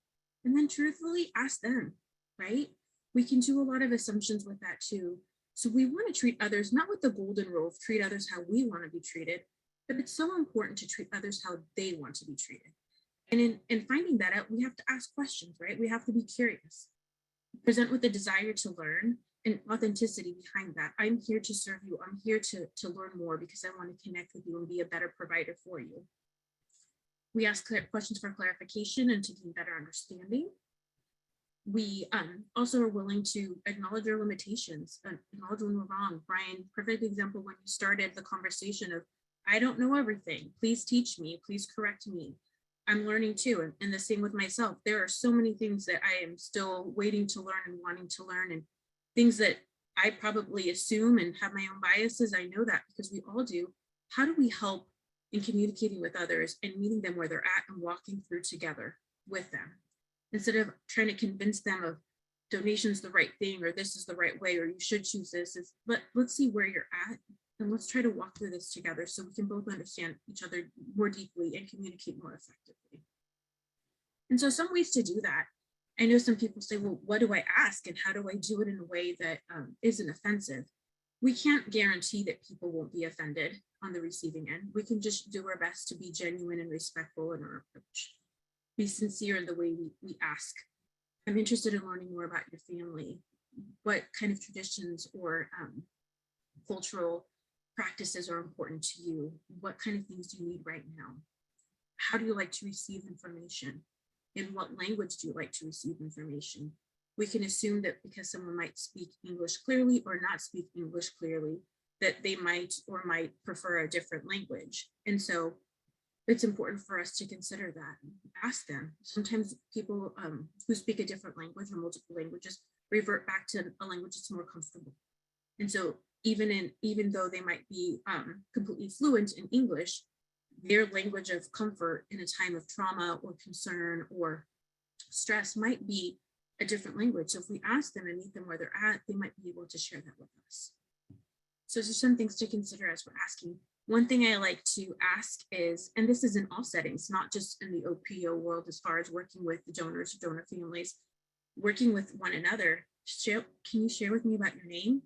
And then truthfully ask them, right? We can do a lot of assumptions with that too. So we want to treat others, not with the golden rule of treat others how we want to be treated, but it's so important to treat others how they want to be treated. And in finding that out, we have to ask questions, right? We have to be curious, present with a desire to learn and authenticity behind that. I'm here to serve you. I'm here to learn more because I want to connect with you and be a better provider for you. We ask questions for clarification and to gain better understanding. We also are willing to acknowledge our limitations, acknowledge when we're wrong. Brian, perfect example when you started the conversation of, I don't know everything. Please teach me. Please correct me. I'm learning too. And the same with myself. There are so many things that I am still waiting to learn and wanting to learn, and things that I probably assume and have my own biases. I know that because we all do. How do we help in communicating with others and meeting them where they're at and walking through together with them? Instead of trying to convince them of donation's the right thing, or this is the right way, or you should choose this, let's see where you're at and let's try to walk through this together so we can both understand each other more deeply and communicate more effectively. And so some ways to do that, I know some people say, well, what do I ask and how do I do it in a way that isn't offensive? We can't guarantee that people won't be offended on the receiving end. We can just do our best to be genuine and respectful in our approach. Be sincere in the way we ask. I'm interested in learning more about your family. What kind of traditions or cultural practices are important to you? What kind of things do you need right now? How do you like to receive information? In what language do you like to receive information? We can assume that because someone might speak English clearly or not speak English clearly, that they might or might prefer a different language. And so it's important for us to consider that. Ask them. Sometimes people who speak a different language or multiple languages revert back to a language that's more comfortable. And so even though they might be completely fluent in English, their language of comfort in a time of trauma or concern or stress might be a different language. So if we ask them and meet them where they're at, they might be able to share that with us. So there's some things to consider as we're asking one thing I like to ask is, and this is in all settings, not just in the OPO world, as far as working with the donors or donor families, working with one another, can you share with me about your name?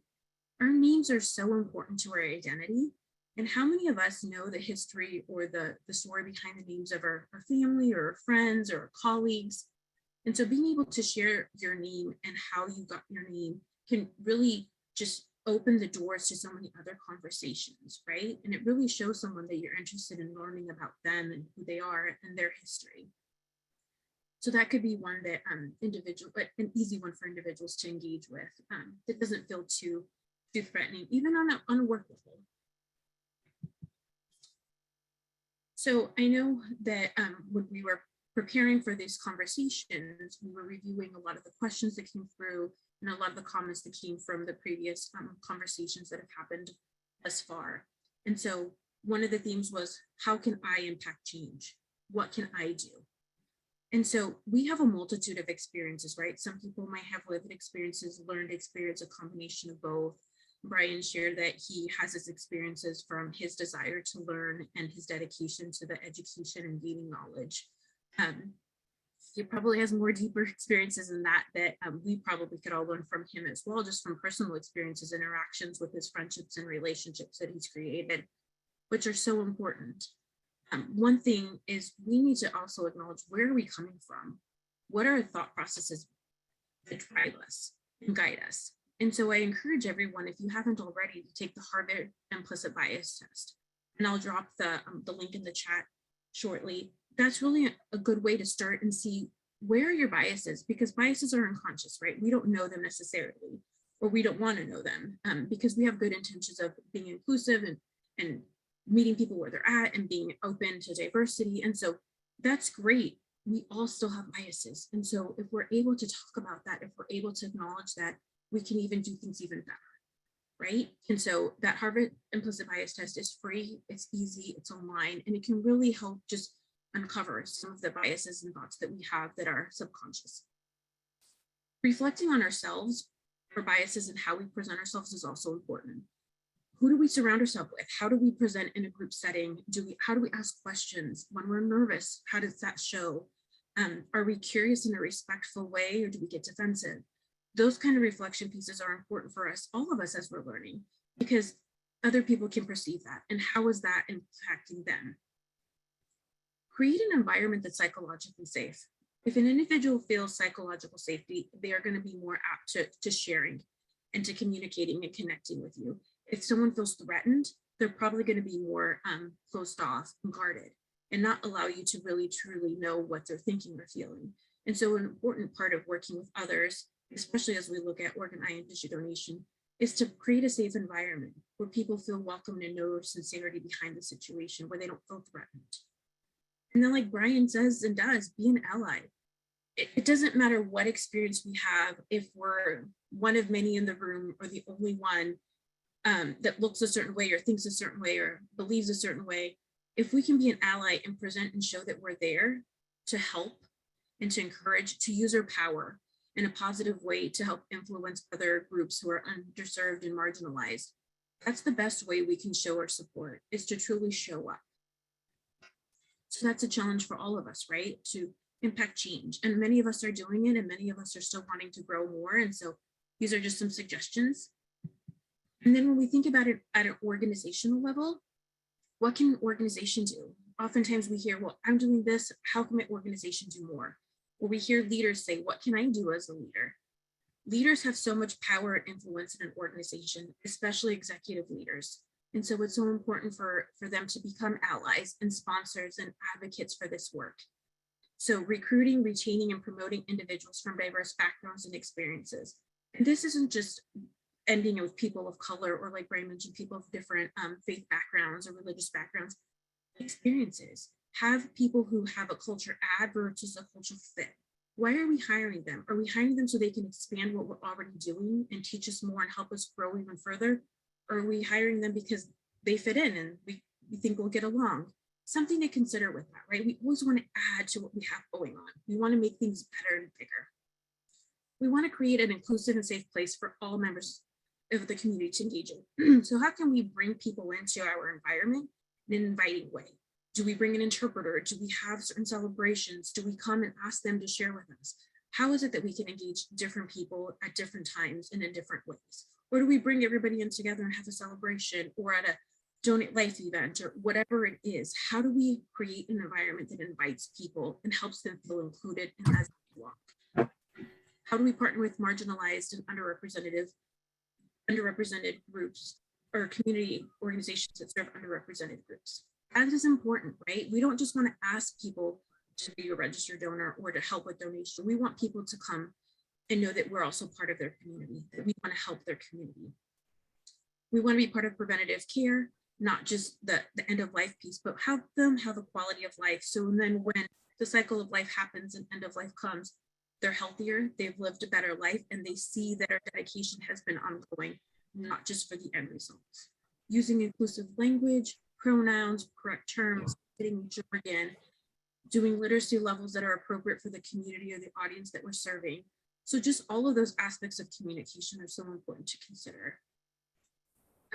Our names are so important to our identity. And how many of us know the history or the story behind the names of our family or our friends or our colleagues? And so being able to share your name and how you got your name can really just open the doors to so many other conversations, right? And it really shows someone that you're interested in learning about them and who they are and their history. So that could be one that but an easy one for individuals to engage with that doesn't feel too threatening, even on a work level. So I know that when we were preparing for these conversations, we were reviewing a lot of the questions that came through and a lot of the comments that came from the previous conversations that have happened thus far. And so one of the themes was, how can I impact change? What can I do? And so we have a multitude of experiences, right? Some people might have lived experiences, learned experience, a combination of both. Brian shared that he has his experiences from his desire to learn and his dedication to the education and gaining knowledge. He probably has more deeper experiences than that we probably could all learn from him as well, just from personal experiences, interactions with his friendships and relationships that he's created, which are so important. One thing is we need to also acknowledge, where are we coming from? What are thought processes that drive us and guide us? And so I encourage everyone, if you haven't already, to take the Harvard implicit bias test. And I'll drop the link in the chat shortly. That's really a good way to start and see where are your biases, because biases are unconscious, right? We don't know them necessarily, or we don't want to know them because we have good intentions of being inclusive and meeting people where they're at and being open to diversity. And so that's great. We all still have biases. And so if we're able to talk about that, if we're able to acknowledge that, we can even do things even better, right? And so that Harvard implicit bias test is free, it's easy, it's online, and it can really help just uncover some of the biases and thoughts that we have that are subconscious. Reflecting on ourselves, our biases, and how we present ourselves is also important. Who do we surround ourselves with? How do we present in a group setting? How do we ask questions when we're nervous? How does that show? Are we curious in a respectful way, or do we get defensive? Those kind of reflection pieces are important for us, all of us, as we're learning, because other people can perceive that. And how is that impacting them? Create an environment that's psychologically safe. If an individual feels psychological safety, they are going to be more apt to sharing and to communicating and connecting with you. If someone feels threatened, they're probably going to be more closed off and guarded and not allow you to really truly know what they're thinking or feeling. And so an important part of working with others, especially as we look at organ, eye, and tissue donation, is to create a safe environment where people feel welcome and know sincerity behind the situation, where they don't feel threatened. And then, like Brian says and does, be an ally. It doesn't matter what experience we have, if we're one of many in the room or the only one that looks a certain way or thinks a certain way or believes a certain way. If we can be an ally and present and show that we're there to help and to encourage, to use our power in a positive way to help influence other groups who are underserved and marginalized, that's the best way we can show our support, is to truly show up. So that's a challenge for all of us, right? To impact change. And many of us are doing it, and many of us are still wanting to grow more. And so these are just some suggestions. And then when we think about it at an organizational level, what can an organization do? Oftentimes we hear, well, I'm doing this, how can my organization do more? Or we hear leaders say, what can I do as a leader? Leaders have so much power and influence in an organization, especially executive leaders. And so it's so important for them to become allies and sponsors and advocates for this work. So recruiting, retaining, and promoting individuals from diverse backgrounds and experiences. And this isn't just ending with people of color, or like Brian mentioned, people of different faith backgrounds or religious backgrounds, experiences. Have people who have a culture add versus a cultural fit. Why are we hiring them? Are we hiring them so they can expand what we're already doing and teach us more and help us grow even further? Or are we hiring them because they fit in and we think we'll get along? Something to consider with that, right? We always want to add to what we have going on. We want to make things better and bigger. We want to create an inclusive and safe place for all members, of the community to engage in. So how can we bring people into our environment in an inviting way? Do we bring an interpreter? Do we have certain celebrations? Do we come and ask them to share with us? How is it that we can engage different people at different times and in different ways? Or do we bring everybody in together and have a celebration, or at a donate life event, or whatever it is? How do we create an environment that invites people and helps them feel included and as they belong? How do we partner with marginalized and underrepresented groups or community organizations that serve underrepresented groups? That is important, right? We don't just want to ask people to be a registered donor or to help with donation. We want people to come and know that we're also part of their community, that we want to help their community. We want to be part of preventative care, not just the end of life piece, but help them have a quality of life. So then when the cycle of life happens and end of life comes, they're healthier, they've lived a better life, and they see that our dedication has been ongoing, not just for the end results. Using inclusive language, pronouns, correct terms, getting jargon, doing literacy levels that are appropriate for the community or the audience that we're serving. So just all of those aspects of communication are so important to consider.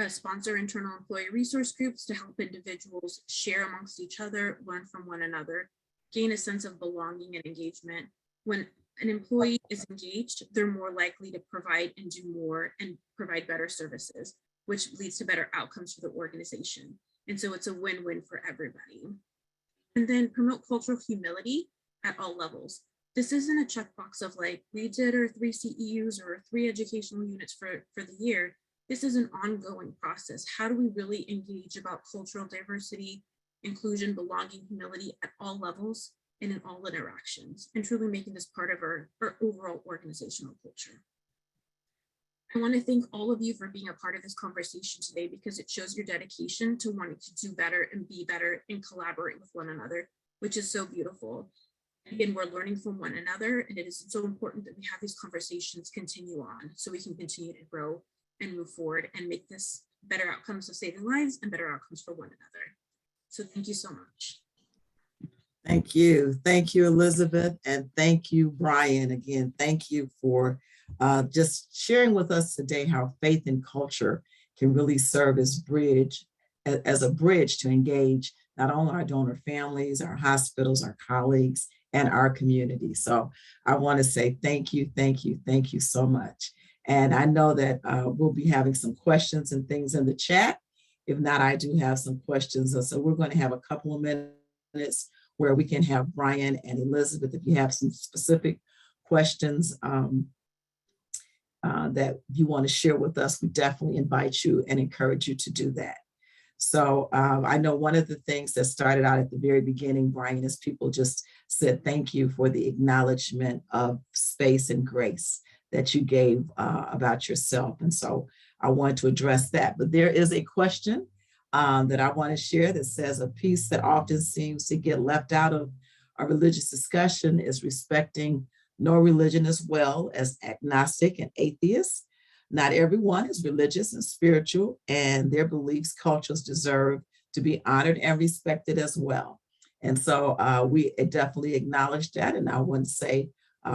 Sponsor internal employee resource groups to help individuals share amongst each other, learn from one another, gain a sense of belonging and engagement. When an employee is engaged, they're more likely to provide and do more and provide better services, which leads to better outcomes for the organization. And so it's a win-win for everybody. And then promote cultural humility at all levels. This isn't a checkbox of like, we did our 3 CEUs or 3 educational units for the year. This is an ongoing process. How do we really engage about cultural diversity, inclusion, belonging, humility at all levels and in all interactions, and truly making this part of our overall organizational culture? I want to thank all of you for being a part of this conversation today, because it shows your dedication to wanting to do better and be better and collaborate with one another, which is so beautiful. Again, we're learning from one another, and it is so important that we have these conversations continue on so we can continue to grow and move forward and make this better outcomes of saving lives and better outcomes for one another. So thank you so much. Thank you. Thank you, Elizabeth. And thank you, Brian. Again, thank you for just sharing with us today how faith and culture can really serve as a bridge to engage not only our donor families, our hospitals, our colleagues, and our community. So I want to say thank you, thank you, thank you so much. And I know that we'll be having some questions and things in the chat. If not, I do have some questions. So we're going to have a couple of minutes where we can have Brian and Elizabeth, if you have some specific questions that you want to share with us, we definitely invite you and encourage you to do that. So I know one of the things that started out at the very beginning, Brian, is people just said thank you for the acknowledgement of space and grace that you gave about yourself. And so I wanted to address that. But there is a question that I want to share that says, a piece that often seems to get left out of a religious discussion is respecting no religion as well as agnostic and atheist. Not everyone is religious and spiritual, and their beliefs, cultures deserve to be honored and respected as well. And so we definitely acknowledge that. And I want to say,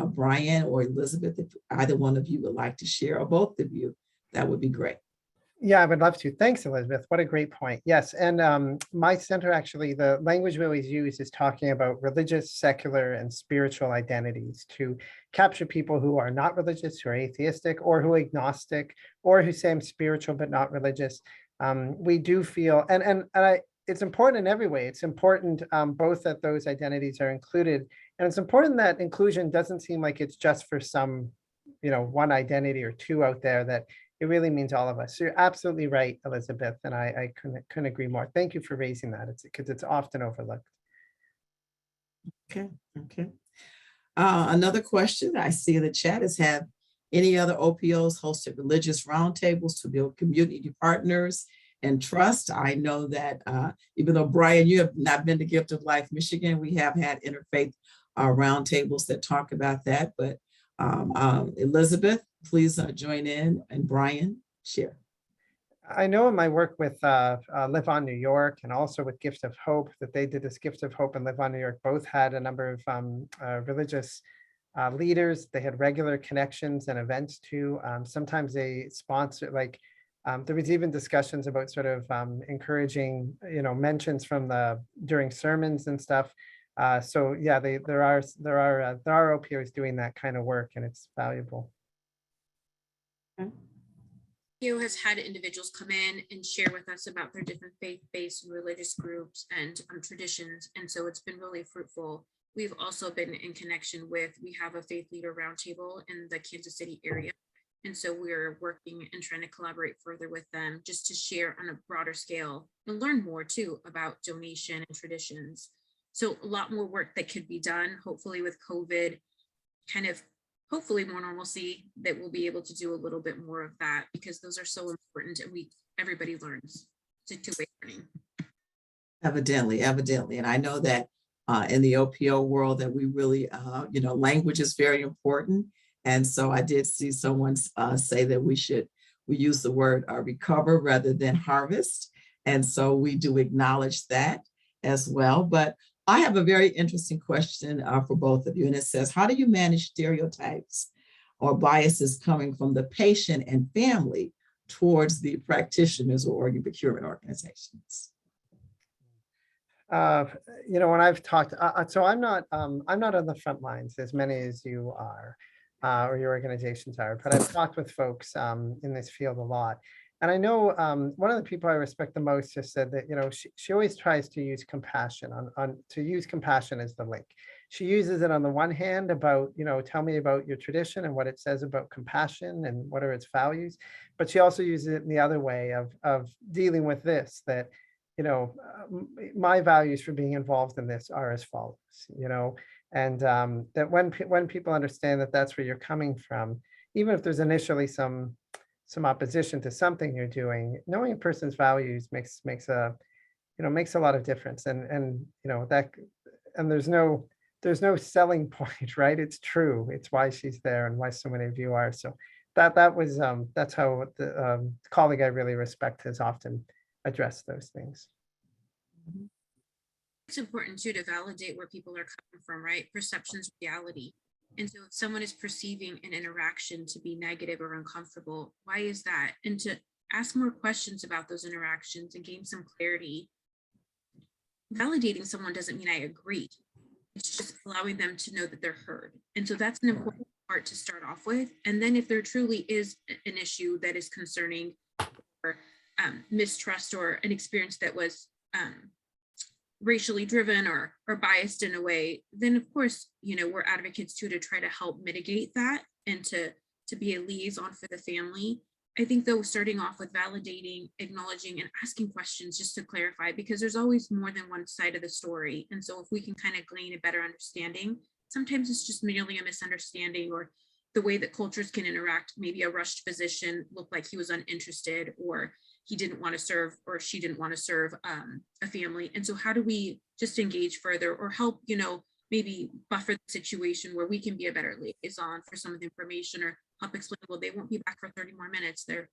Brian or Elizabeth, if either one of you would like to share, or both of you, that would be great. Yeah, I would love to. Thanks, Elizabeth. What a great point. Yes, and my center, actually, the language we always use is talking about religious, secular, and spiritual identities to capture people who are not religious, who are atheistic, or who are agnostic, or who say I'm spiritual but not religious. We do feel, and it's important in every way. It's important both that those identities are included, and it's important that inclusion doesn't seem like it's just for some, one identity or two out there, that it really means all of us. So you're absolutely right, Elizabeth, and I couldn't agree more. Thank you for raising that. It's because it's often overlooked. Okay. Another question I see in the chat is, have any other OPOs hosted religious roundtables to build community partners and trust? I know that even though, Brian, you have not been to Gift of Life Michigan, we have had interfaith roundtables that talk about that. But Elizabeth, please join in, and Brian, share. I know in my work with Live On New York and also with Gift of Hope, that they did this Gift of Hope and Live On New York both had a number of religious leaders. They had regular connections and events too. Sometimes they sponsor, like there was even discussions about sort of encouraging, mentions from during sermons and stuff. So yeah, there are OPOs doing that kind of work, and it's valuable. OPO has had individuals come in and share with us about their different faith-based religious groups and traditions, and so it's been really fruitful. We've also been in connection with, we have a faith leader roundtable in the Kansas City area. And so we're working and trying to collaborate further with them just to share on a broader scale and learn more too about donation and traditions. So a lot more work that could be done, hopefully with COVID, kind of hopefully more normalcy, that we'll be able to do a little bit more of that, because those are so important and everybody learns. It's a two-way learning. Evidently. And I know that in the OPO world that we really, language is very important. And so I did see someone say that we use the word recover rather than harvest. And so we do acknowledge that as well. But I have a very interesting question for both of you. And it says, how do you manage stereotypes or biases coming from the patient and family towards the practitioners or organ procurement organizations? When I've talked, so I'm not on the front lines as many as you are, or your organizations are, but I've talked with folks in this field a lot. And I know one of the people I respect the most just said that, she always tries to use compassion to use compassion as the link. She uses it on the one hand about, tell me about your tradition and what it says about compassion and what are its values. But she also uses it in the other way of dealing with this, that my values for being involved in this are as follows, and that when people understand that that's where you're coming from, even if there's initially some opposition to something you're doing, knowing a person's values makes a lot of difference, and there's no selling point, right? It's true. It's why she's there and why so many of you are. So that's how the colleague I really respect has often address those things. It's important too to validate where people are coming from, right? Perception's reality. And so if someone is perceiving an interaction to be negative or uncomfortable, why is that? And to ask more questions about those interactions and gain some clarity. Validating someone doesn't mean I agree. It's just allowing them to know that they're heard. And so that's an important part to start off with. And then if there truly is an issue that is concerning or mistrust or an experience that was racially driven or biased in a way, then of course, we're advocates too to try to help mitigate that and to be a liaison for the family. I think though, starting off with validating, acknowledging, and asking questions just to clarify, because there's always more than one side of the story. And so if we can kind of glean a better understanding, sometimes it's just merely a misunderstanding or the way that cultures can interact. Maybe a rushed physician looked like he was uninterested, or he didn't want to serve, or she didn't want to serve a family. And so how do we just engage further or help, maybe buffer the situation where we can be a better liaison for some of the information, or help explain, well, they won't be back for 30 more minutes. They're,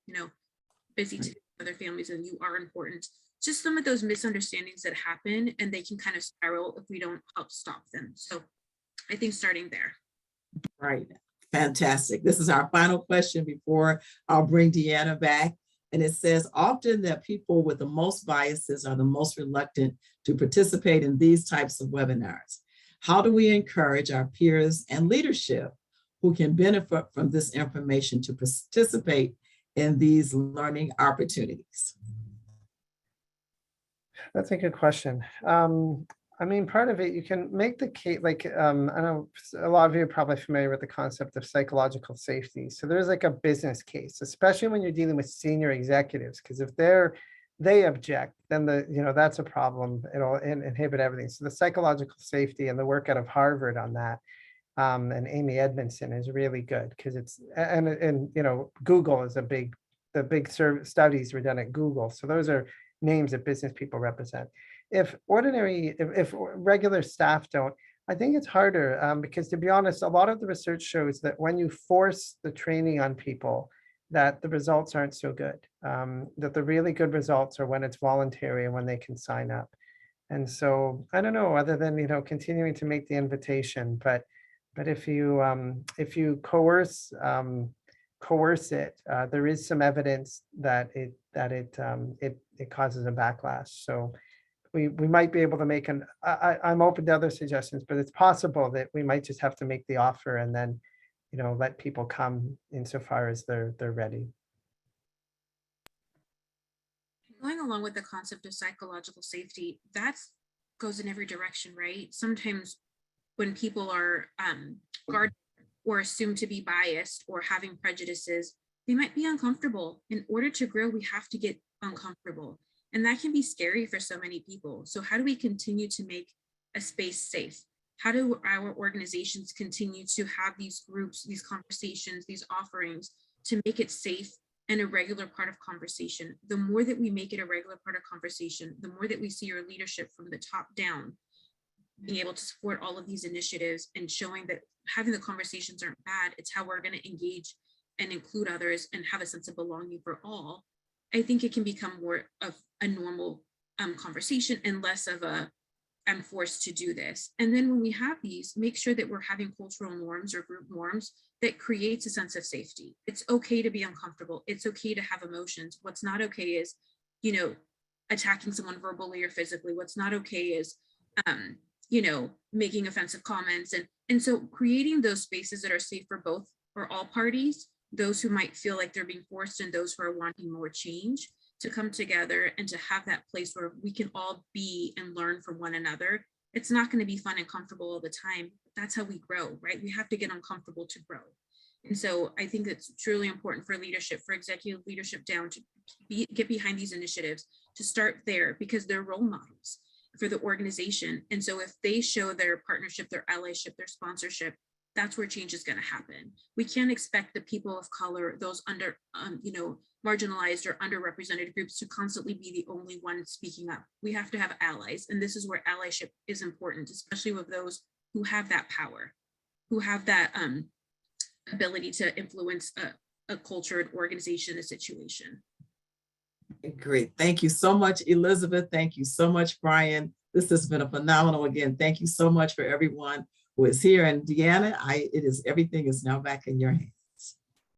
busy to other families and you are important. Just some of those misunderstandings that happen, and they can kind of spiral if we don't help stop them. So I think starting there. Right. Fantastic. This is our final question before I'll bring Deanna back. And it says, often that people with the most biases are the most reluctant to participate in these types of webinars. How do we encourage our peers and leadership who can benefit from this information to participate in these learning opportunities? That's a good question. Part of it, you can make the case, I know a lot of you are probably familiar with the concept of psychological safety. So there's like a business case, especially when you're dealing with senior executives, because if they object, then that's a problem. It'll inhibit everything. So the psychological safety and the work out of Harvard on that, and Amy Edmondson is really good, because it's, and Google is the big studies were done at Google. So those are names that business people represent. If regular staff don't, I think it's harder because, to be honest, a lot of the research shows that when you force the training on people, that the results aren't so good, that the really good results are when it's voluntary and when they can sign up. And so I don't know, other than, continuing to make the invitation, but But if you coerce it, there is some evidence that it causes a backlash. So we might be able to make I'm open to other suggestions, but it's possible that we might just have to make the offer and then, let people come insofar as they're ready. Going along with the concept of psychological safety, that goes in every direction, right? Sometimes when people are guarded or assumed to be biased or having prejudices, they might be uncomfortable. In order to grow, we have to get uncomfortable. And that can be scary for so many people. So how do we continue to make a space safe? How do our organizations continue to have these groups, these conversations, these offerings to make it safe and a regular part of conversation? The more that we make it a regular part of conversation, the more that we see your leadership from the top down being able to support all of these initiatives and showing that having the conversations aren't bad, it's how we're going to engage and include others and have a sense of belonging for all. I think it can become more of a normal conversation and less of a, I'm forced to do this. And then when we have these, make sure that we're having cultural norms or group norms that creates a sense of safety. It's okay to be uncomfortable. It's okay to have emotions. What's not okay is, attacking someone verbally or physically. What's not okay is, making offensive comments. And so creating those spaces that are safe for all parties, those who might feel like they're being forced and those who are wanting more change, to come together and to have that place where we can all be and learn from one another. It's not going to be fun and comfortable all the time. That's how we grow, right? We have to get uncomfortable to grow. And so I think it's truly important for leadership, for executive leadership down, to get behind these initiatives, to start there, because they're role models for the organization. And so if they show their partnership, their allyship, their sponsorship, that's where change is going to happen. We can't expect the people of color, those under, marginalized or underrepresented groups, to constantly be the only ones speaking up. We have to have allies. And this is where allyship is important, especially with those who have that power, who have that ability to influence a culture, an organization, a situation. Great. Thank you so much, Elizabeth. Thank you so much, Brian. This has been a phenomenal. Again, thank you so much for everyone who is here. And Deanna, everything is now back in your hands.